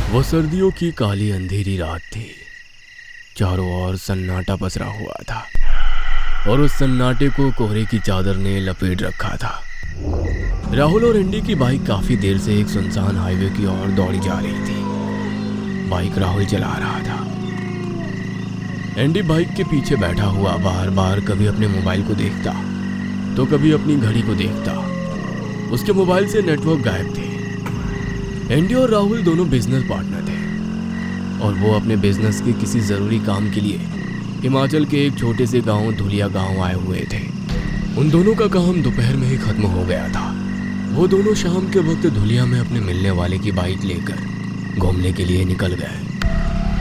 वो सर्दियों की काली अंधेरी रात थी। चारों ओर सन्नाटा पसरा हुआ था और उस सन्नाटे को कोहरे की चादर ने लपेट रखा था। राहुल और एंडी की बाइक काफी देर से एक सुनसान हाईवे की ओर दौड़ी जा रही थी। बाइक राहुल चला रहा था। एंडी बाइक के पीछे बैठा हुआ बार बार कभी अपने मोबाइल को देखता तो कभी अपनी घड़ी को देखता। उसके मोबाइल से नेटवर्क गायब थे। एंडी और राहुल दोनों बिजनेस पार्टनर थे और वो अपने बिजनेस के किसी जरूरी काम के लिए हिमाचल के एक छोटे से गांव धुलिया गांव आए हुए थे। उन दोनों का काम दोपहर में ही खत्म हो गया था। वो दोनों शाम के वक्त धुलिया में अपने मिलने वाले की बाइक लेकर घूमने के लिए निकल गए,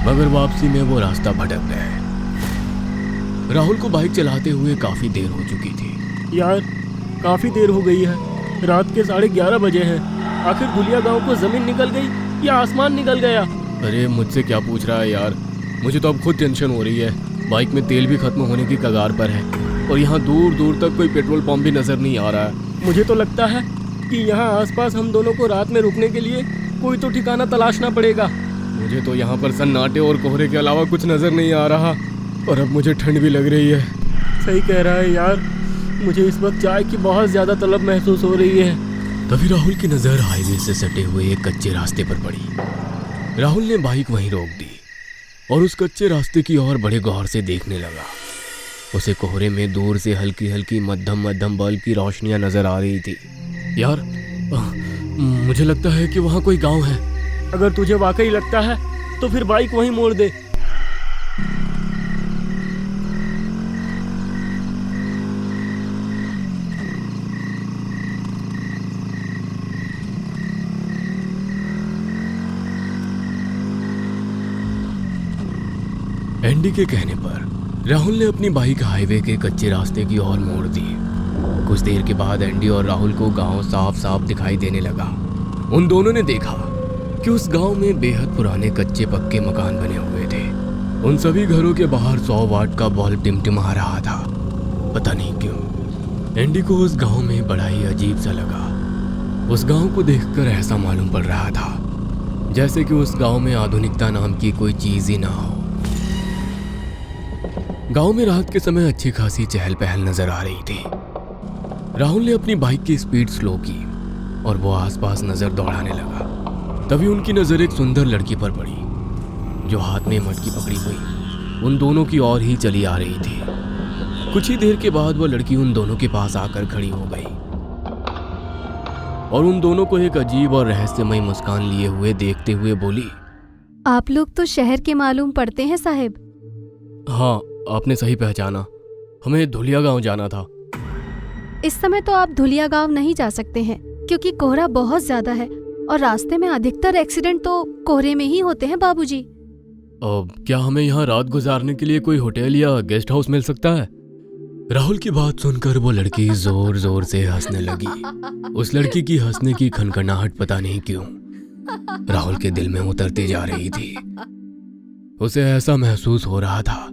मगर वापसी में वो रास्ता भटक गए। राहुल को बाइक चलाते हुए काफी देर हो चुकी थी। यार काफ़ी देर हो गई है, रात के 11:30 बजे हैं। आखिर धुलिया गांव को ज़मीन निकल गई या आसमान निकल गया? अरे मुझसे क्या पूछ रहा है यार, मुझे तो अब खुद टेंशन हो रही है। बाइक में तेल भी खत्म होने की कगार पर है और यहाँ दूर दूर तक कोई पेट्रोल पंप भी नजर नहीं आ रहा है। मुझे तो लगता है कि यहाँ आसपास हम दोनों को रात में रुकने के लिए कोई तो ठिकाना तलाशना पड़ेगा। मुझे तो यहाँ पर सन्नाटे और कोहरे के अलावा कुछ नजर नहीं आ रहा और अब मुझे ठंड भी लग रही है। सही कह रहा है यार, मुझे इस वक्त चाय की बहुत ज़्यादा तलब महसूस हो रही है। तभी राहुल की नज़र हाईवे से सटे हुए एक कच्चे रास्ते पर पड़ी। राहुल ने बाइक वहीं रोक दी और उस कच्चे रास्ते की ओर बड़े गौर से देखने लगा। उसे कोहरे में दूर से हल्की हल्की मध्यम मध्यम बल्ब की रोशनियां नजर आ रही थी। यार मुझे लगता है कि वहाँ कोई गांव है। अगर तुझे वाकई लगता है तो फिर बाइक वहीं मोड़ दे। एंडी के कहने पर राहुल ने अपनी बाइक हाईवे के कच्चे रास्ते की ओर मोड़ दी। कुछ देर के बाद एंडी और राहुल को गांव साफ साफ दिखाई देने लगा। उन दोनों ने देखा कि उस गांव में बेहद पुराने कच्चे पक्के मकान बने हुए थे। उन सभी घरों के बाहर 100 वाट का बल्ब टिमटिमा रहा था। पता नहीं क्यों एंडी को उस गांव में बड़ा ही अजीब सा लगा। उस गांव को देखकर ऐसा मालूम पड़ रहा था जैसे कि उस गांव में आधुनिकता नाम की कोई चीज ही ना हो। गांव में रात के समय अच्छी खासी चहल पहल नजर आ रही थी। राहुल ने अपनी बाइक की स्पीड स्लो की और वो आसपास नजर दौड़ाने लगा। तभी उनकी नजर एक सुंदर लड़की पर पड़ी जो हाथ में मटकी पकड़ी हुई उन दोनों की ओर ही चली आ रही थी। कुछ ही देर के बाद वो लड़की उन दोनों के पास आकर खड़ी हो गई और उन दोनों को एक अजीब और रहस्यमय मुस्कान लिए हुए देखते हुए बोली, आप लोग तो शहर के मालूम पड़ते हैं साहिब। हाँ, आपने सही पहचाना, हमें धुलिया गांव जाना था। इस समय तो आप धुलिया गांव नहीं जा सकते हैं क्योंकि कोहरा बहुत ज्यादा है और रास्ते में अधिकतर एक्सीडेंट तो कोहरे में ही होते हैं बाबूजी। क्या हमें यहाँ रात गुजारने के लिए कोई होटल या गेस्ट हाउस मिल सकता है? राहुल की बात सुनकर वो लड़की जोर जोर से हंसने लगी। उस लड़की की हंसने की खनखनाहट पता नहीं क्यों राहुल के दिल में उतरती जा रही थी। उसे ऐसा महसूस हो रहा था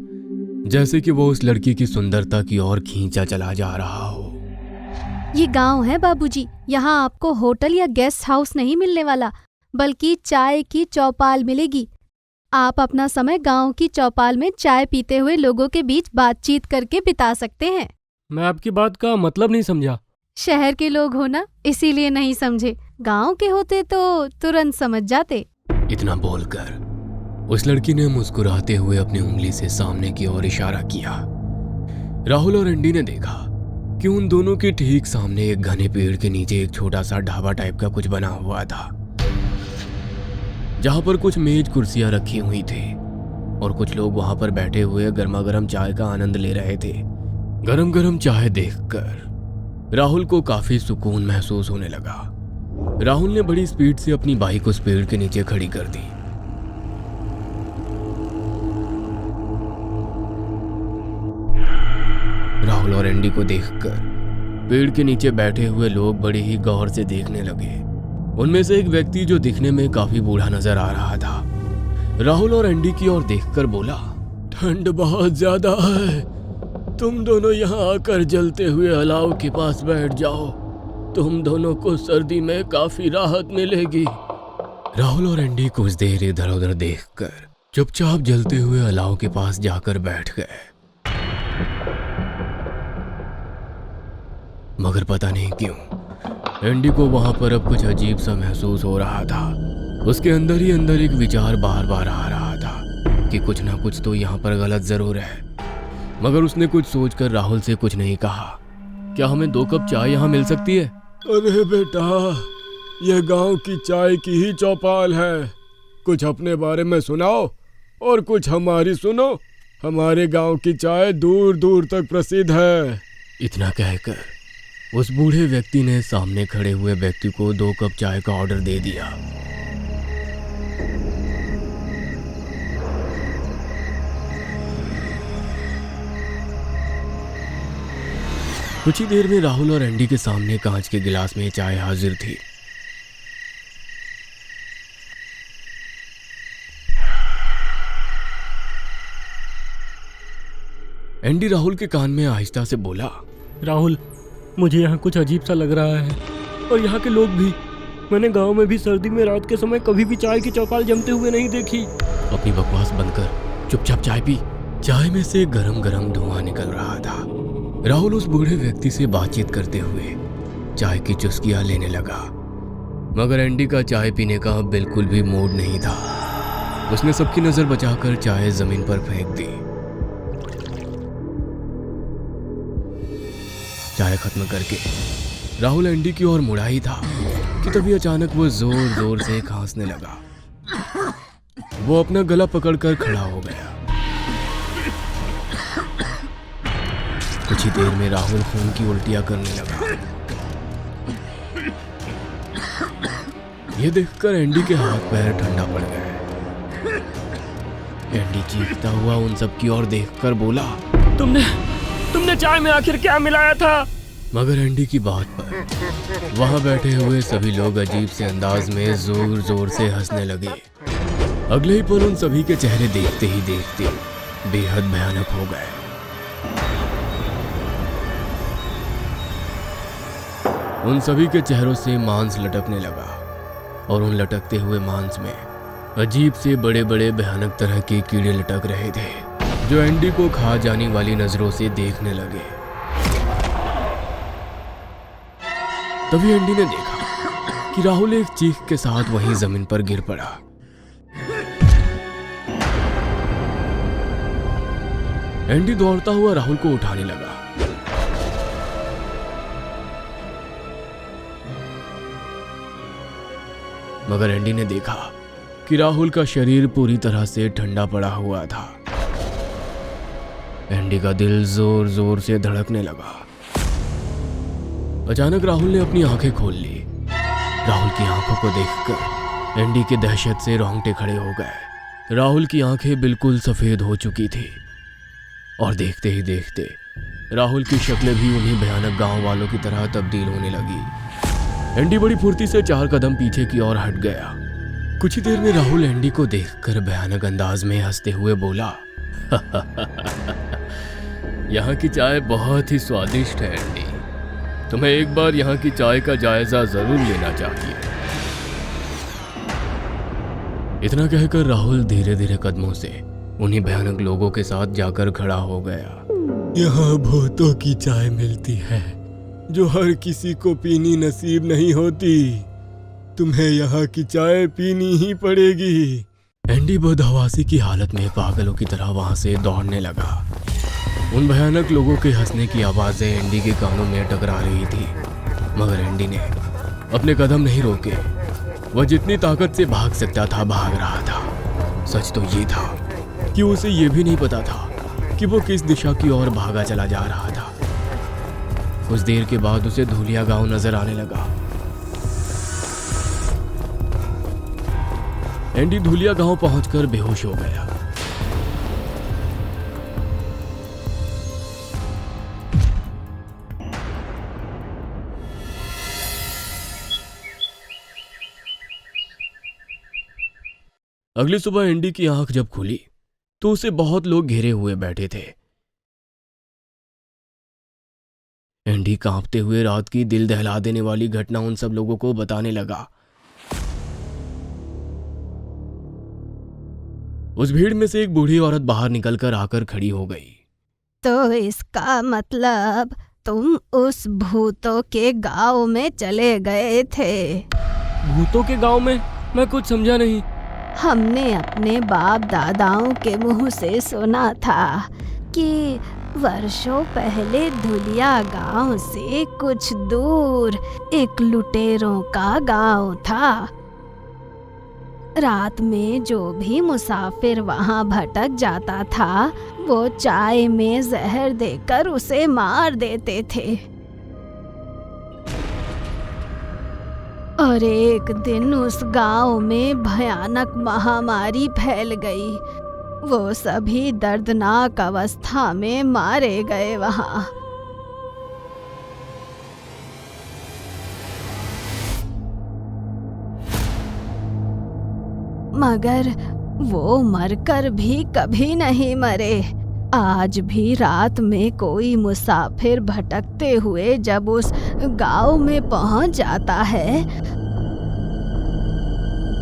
जैसे कि वो उस लड़की की सुंदरता की ओर खींचा चला जा रहा हो। ये गांव है बाबूजी, यहाँ आपको होटल या गेस्ट हाउस नहीं मिलने वाला बल्कि चाय की चौपाल मिलेगी। आप अपना समय गांव की चौपाल में चाय पीते हुए लोगों के बीच बातचीत करके बिता सकते हैं। मैं आपकी बात का मतलब नहीं समझा। शहर के लोग हो ना, इसीलिए नहीं समझे। गांव के होते तो तुरंत समझ जाते। इतना बोलकर उस लड़की ने मुस्कुराते हुए अपनी उंगली से सामने की ओर इशारा किया। राहुल और एंडी ने देखा कि उन दोनों के ठीक सामने एक घने पेड़ के नीचे एक छोटा सा ढाबा टाइप का कुछ बना हुआ था, जहां पर कुछ मेज कुर्सियां रखी हुई थी और कुछ लोग वहां पर बैठे हुए गर्मा गर्म चाय का आनंद ले रहे थे। गरम गरम चाय देखकर राहुल को काफी सुकून महसूस होने लगा। राहुल ने बड़ी स्पीड से अपनी बाइक उस पेड़ के नीचे खड़ी कर दी। राहुल और एंडी को देखकर पेड़ के नीचे बैठे हुए लोग बड़े ही गौर से देखने लगे। उनमें से एक व्यक्ति जो दिखने में काफी बूढ़ा नजर आ रहा था राहुल और एंडी की ओर देखकर बोला, ठंड बहुत ज्यादा है, तुम दोनों यहाँ आकर जलते हुए अलाव के पास बैठ जाओ, तुम दोनों को सर्दी में काफी राहत मिलेगी। राहुल और एंडी कुछ देर इधर उधर देखकर चुपचाप जलते हुए अलाव के पास जाकर बैठ गए। मगर पता नहीं क्यों एंडी को वहां पर अब कुछ अजीब सा महसूस हो रहा था। उसके अंदर ही अंदर एक विचार बार बार आ रहा था कि कुछ ना कुछ तो यहाँ पर गलत जरूर है। मगर उसने कुछ सोचकर राहुल से कुछ नहीं कहा। क्या हमें 2 कप चाय यहाँ मिल सकती है? अरे बेटा, यह गांव की चाय की ही चौपाल है। कुछ अपने बारे में सुनाओ और कुछ हमारी सुनो। हमारे गांव की चाय दूर दूर तक प्रसिद्ध है। इतना कहकर उस बूढ़े व्यक्ति ने सामने खड़े हुए व्यक्ति को 2 कप चाय का ऑर्डर दे दिया। कुछ ही देर में राहुल और एंडी के सामने कांच के गिलास में चाय हाजिर थी। एंडी राहुल के कान में आहिस्ता से बोला, राहुल, मुझे यहाँ कुछ अजीब सा लग रहा है और यहाँ के लोग भी। मैंने गांव में भी सर्दी में रात के समय कभी भी चाय की चौपाल जमते हुए नहीं देखी। अपनी बकवास बंद कर चुपचाप चाय पी। चाय में से गरम गरम धुआं निकल रहा था। राहुल उस बूढ़े व्यक्ति से बातचीत करते हुए चाय की चुस्कियां लेने लगा। मगर एंडी का चाय पीने का बिल्कुल भी मूड नहीं था। उसने सबकी नजर बचाकर चाय जमीन पर फेंक दी। चाय खत्म करके राहुल एंडी की ओर मुड़ा ही था कि तभी अचानक वो जोर जोर से खांसने लगा। वो अपना गला पकड़कर खड़ा हो गया। कुछ ही देर में राहुल खून की उल्टियां करने लगा। ये देखकर एंडी के हाथ पैर ठंडा पड़ गए। एंडी चीखता हुआ उन सब की ओर देखकर बोला, तुमने चाय में आखिर क्या मिलाया था? मगर एंडी की बात पर वहां बैठे हुए सभी लोग अजीब से अंदाज में जोर जोर से हंसने लगे। अगले ही पल उन सभी के चेहरे देखते ही देखते बेहद भयानक हो गए। उन सभी के चेहरों से मांस लटकने लगा और उन लटकते हुए मांस में अजीब से बड़े बड़े भयानक तरह के कीड़े लटक रहे थे जो एंडी को खा जाने वाली नजरों से देखने लगे। तभी एंडी ने देखा कि राहुल एक चीख के साथ वहीं जमीन पर गिर पड़ा। एंडी दौड़ता हुआ राहुल को उठाने लगा। मगर एंडी ने देखा कि राहुल का शरीर पूरी तरह से ठंडा पड़ा हुआ था। एंडी का दिल जोर जोर से धड़कने लगा। अचानक राहुल ने अपनी आंखें खोल ली। राहुल की आंखों को देखकर एंडी के दहशत से रोंगटे खड़े हो गए। राहुल की आंखें बिल्कुल सफेद हो चुकी थी और देखते ही देखते राहुल की शक्लें भी उन्हीं भयानक गांव वालों की तरह तब्दील होने लगी। एंडी बड़ी फुर्ती से 4 कदम पीछे की ओर हट गया। कुछ ही देर में राहुल एंडी को देखकर भयानक अंदाज में हंसते हुए बोला, यहाँ की चाय बहुत ही स्वादिष्ट है एंडी। तुम्हें एक बार यहाँ की चाय का जायजा जरूर लेना चाहिए। इतना कहकर राहुल धीरे धीरे कदमों से उन्हीं भयानक लोगों के साथ जाकर खड़ा हो गया। यहाँ भूतों की चाय मिलती है जो हर किसी को पीनी नसीब नहीं होती। तुम्हें यहाँ की चाय पीनी ही पड़ेगी। एंडी बदहवासी की हालत में पागलों की तरह वहां से दौड़ने लगा। उन भयानक लोगों के हंसने की आवाजें एंडी के कानों में टकरा रही थी, मगर एंडी ने अपने कदम नहीं रोके। वह जितनी ताकत से भाग सकता था भाग रहा था। सच तो ये था कि उसे ये भी नहीं पता था कि वो किस दिशा की ओर भागा चला जा रहा था। कुछ देर के बाद उसे धूलिया गांव नजर आने लगा। एंडी धूलिया गांव पहुंचकर बेहोश हो गया। अगली सुबह एंडी की आंख जब खुली तो उसे बहुत लोग घेरे हुए बैठे थे। एंडी कांपते हुए रात की दिल दहला देने वाली घटना उन सब लोगों को बताने लगा। उस भीड़ में से एक बूढ़ी औरत बाहर निकलकर आकर खड़ी हो गई। तो इसका मतलब तुम उस भूतों के गांव में चले गए थे? भूतों के गांव में? मैं कुछ समझा नहीं। हमने अपने बाप दादाओं के मुंह से सुना था कि वर्षों पहले धुलिया गांव से कुछ दूर एक लुटेरों का गांव था। रात में जो भी मुसाफिर वहां भटक जाता था वो चाय में जहर देकर उसे मार देते थे। और एक दिन उस गांव में भयानक महामारी फैल गई। वो सभी दर्दनाक अवस्था में मारे गए वहां। मगर वो मरकर भी कभी नहीं मरे। आज भी रात में कोई मुसाफिर भटकते हुए जब उस गांव में पहुंच जाता है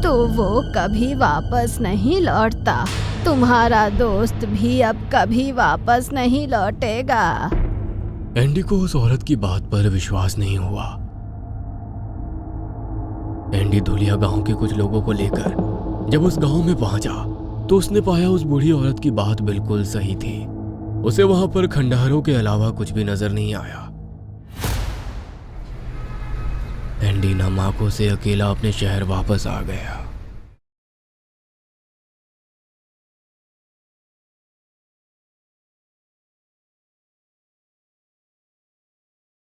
तो वो कभी वापस नहीं लौटता। तुम्हारा दोस्त भी अब कभी वापस नहीं लौटेगा। एंडी को उस औरत की बात पर विश्वास नहीं हुआ। एंडी धुलिया गांव के कुछ लोगों को लेकर जब उस गांव में पहुंचा तो उसने पाया उस बूढ़ी औरत की बात बिल्कुल सही थी। उसे वहां पर खंडहरों के अलावा कुछ भी नजर नहीं आया। एंडी नम आंखों से अकेला अपने शहर वापस आ गया।